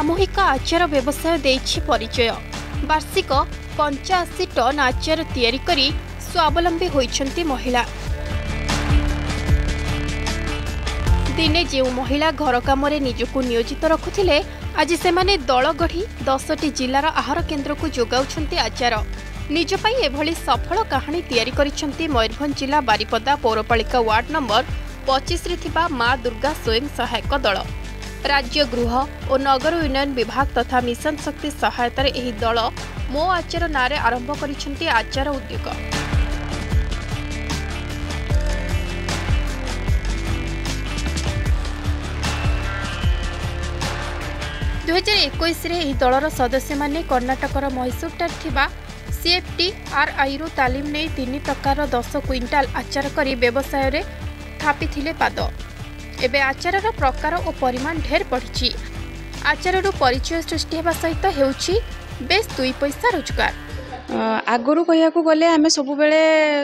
सामूहिक आचार व्यवसाय देइछि परिचय। वार्षिक 85 टन आचार तैयारी करी स्वावलंबी होइछन्ति महिला। दिने जो महिला घर काम निजको नियोजित रखुथिले आज सेमाने दल गढ़ी 10टी जिलार आहार केन्द्र को जोगाउछन्ति आचार। निज पई एभली सफल कहानी तैयारी करिछन्ति मयूरभंज जिला बारिपदा पौरपालिका वार्ड नंबर 25 रे थिबा मां दुर्गा स्वयं सहायक दल। राज्य गृह और नगर उन्नयन विभाग तथा मिशन शक्ति सहायतार एही दल मो आचार नारे आरंभ करिछन्ति आचार उद्योग। 2021 रे एही दलर सदस्य माने कर्णाटकर मैसूर थिबा CFTRI रु तालीम नै 3 प्रकार 10 क्विंटाल आचार करी व्यवसाय रे थापिथिले पाद। एबे आचारर प्रकार और परिमाण ढेर बढ़ी। आचार परिचय सृष्टि होगा सहित हेउछि बेस 2 पैसा रोजगार। आगु कह गले आम सब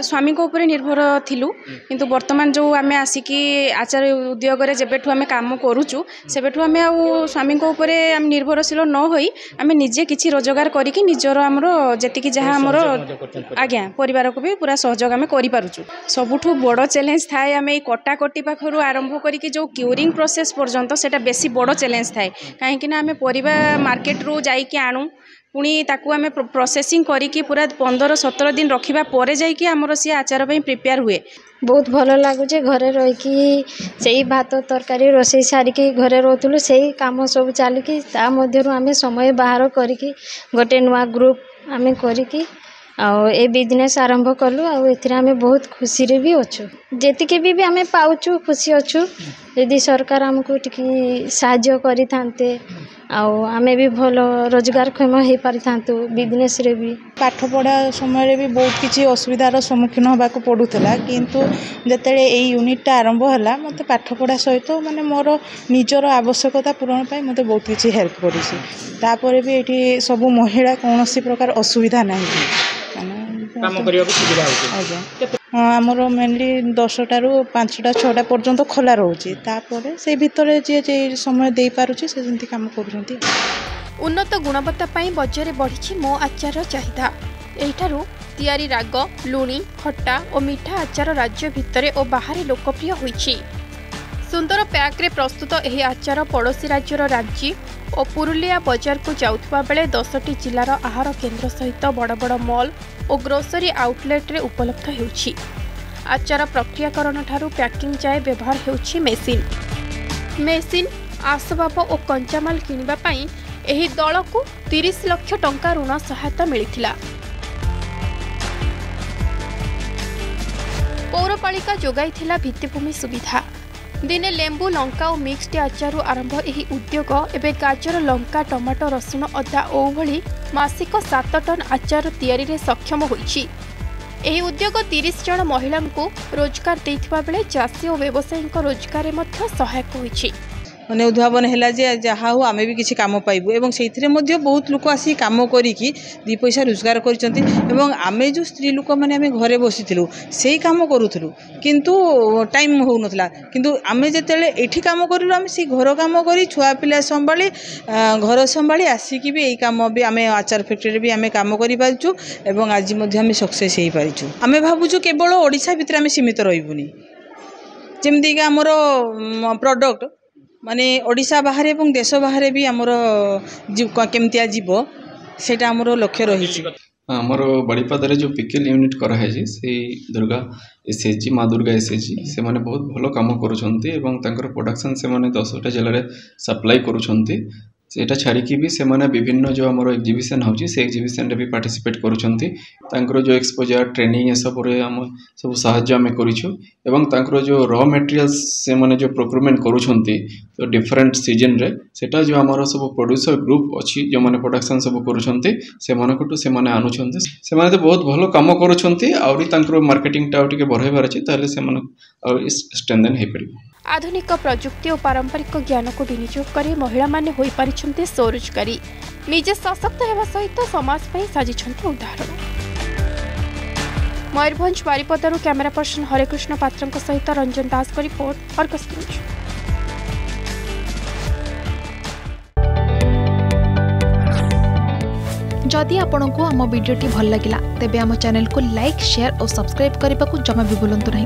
स्वामी उपर निर्भर थिलु किंतु वर्तमान जो आम आसिकी आचार उद्योग जेबेठू आम काम करूचु सेबेठू आम स्वामी उपर निर्भरशील न होई आम निजे किछि रोजगार करिकि निजर आमर जेतिकी जहाँ आमर आज्ञा परिवार को भी पूरा सहयोग आम करि पारुचु। सबुठू बड़ चैलेंज थाए आम एई कटाकटी पाखरु आरंभ करिकि जो क्यूरिंग प्रोसेस पर्यंत सेटा बेसी बड़ चैलेंज थाए कहीं आम परिबा मार्केट रू जाइकि आणु पुणी ताकू आम प्रोसेसिंग करिकि पूरा 15-17 दिन रखिबा परे जाइकि हमर सी आचार पई प्रिपेयर हुए। बहुत भल लगुचे घरे रही से भात तरकारी रोषे सारिकी घरे रोलु से कम सब चलिकी ता मध्यरु आमे समय बाहर करिकि गोटे नुआ ग्रुप आमे करिकि ए बिजनेस आरंभ कलु आमे बहुत खुशी रे भी अच्छु जेतिके भी आमे पाउचु खुशी अच्छु। यदि सरकार हमको टिकी साहाय्य करि थांते आमे भी भल रोजगार क्षम हो पारि थांतु बिजनेस रे भी। पाठ पढ़ा समय भी बहुत किसी असुविधार सम्मुखीन होबाक पड़ूला किंतु जेतेले ए यूनिटा आरंभ होला मते पाठ पढ़ा सहित माने मोर निजर आवश्यकता पूरण पाई मते बहुत किसी हेल्प करिछि। तापर भी एठी सब महिला कोनोसी प्रकार असुविधा नाही काम करिया को सुविधा होछि। आमर मेनली 10टा रु 5टा 6टा पर्यंत खोला रोचे तापर से भितर जे समय दे पारुछि से जंती काम करूछंती। उन्नत गुणवत्ता पाई बजार बढ़ी मो आचार चाहिदा। एठारु तैयारी राग लुणी खट्टा और मीठा आचार राज्य भितरे और बाहर लोकप्रिय होइछि। सुंदर पैक रे प्रस्तुत एही आचार पड़ोशी राज्यर राज्य और पुरुलिया बाजार को जाउथबा बेले 10टी जिलार आहार केन्द्र सहित बड़ बड़ मॉल और ग्रोसरी आउटलेट रे उपलब्ध हेउछि। आचार प्रक्रियाकरण ठारू पैकिंग जाए व्यवहार हेउछि मेसिन आसबाब और कंचामाल किनिबा पई एही दल को 30 लाख टंका ऋण सहायता मिलिथिला। पौरपालिका जोगाइथिला भित्तिभूमि सुविधा। दिने लेंबू लंका और मिक्सड आचार आरंभ एही उद्योग एवं गाजर लंका टमाटो रसुण अदा और भली मासिक 7 टन आचार तैयारी रे सक्षम होइछि। एही उद्योग 30 जन महिला को रोजगार देइथिबा बेले चाषी और व्यवसायी रोजगार रे मध्य सहायक होइछि। माने उद्भावन है जहाँ हो आम भी किसी कम पाइबू एवं से बहुत लोक आसी कम करी 2 पैसा रोजगार करें जो स्त्री लोक मैंने आम घरे बसी से कम करूँ किंतु टाइम हो नाला किंतु आम जिते ये कम करूँ आम से घर कम कर छुआ पिला संभाली घर संभाली आसिकी भी यही कम भी आम आचार फैक्ट्री भी आम कम करूँ एवं आज आम सक्सेस हो पारिचु। आम भावुँ केवल ओडिशा भितर आम सीमित रही जमीक आमर प्रोडक्ट माने ओडिशा बाहर एवं देश बाहर भी आमर केमतिया जीव सेटा आमर लक्ष्य रही। आमर बाड़ीपादारे जो पिकेल यूनिट कराई से दुर्गा एसएचजी माँ दुर्गा एसएचजी से माने बहुत भल काम करुछंती एवं तांकर प्रोडक्शन से माने 10टा जिले में सप्लाई करुछंती। सेटा छाड़िकी भी से माने विभिन्न जो आमर एग्जिबिशन होची से एग्जिबिशन रे भी पार्टिसिपेट करुछंती। तांकर जो एक्सपोजर ट्रेनिंग ए सब रे हम सब सहायता में करिछु एवं तांकर जो रॉ मटेरियल्स से माने जो प्रोक्योरमेंट करुछंती तो डिफरेंट सीजन रे सेटा जो आमर सब प्रोड्यूसर ग्रुप अछि जो माने प्रोडक्शन सब करुछंती से मानकटू से माने आनुछंती से माने तो बहुत भलो काम करुछंती आउरी तांकर मार्केटिंग टा टिके बढ़ाइबार अछि ताले से माने और स्ट्रेंथन हे परिबो। आधुनिक प्रजुक्ति और पारंपरिक ज्ञान को विनियोग कर महिला माने होई परिछन्ते स्वरोजगारी निजे सशक्त हेबा सहित समाज पई साजिछन्ते उदाहरण। मयूरभंज बारिपदारू कैमरा पर्सन हरेकृष्ण पात्रंक सहित रंजन दास का रिपोर्ट अर्गस न्यूज। जदि आपंक आम भिडी भल लगा तेब आम चैनल को लाइक शेयर और सब्सक्राइब करने को जमा भी भूलु नहीं।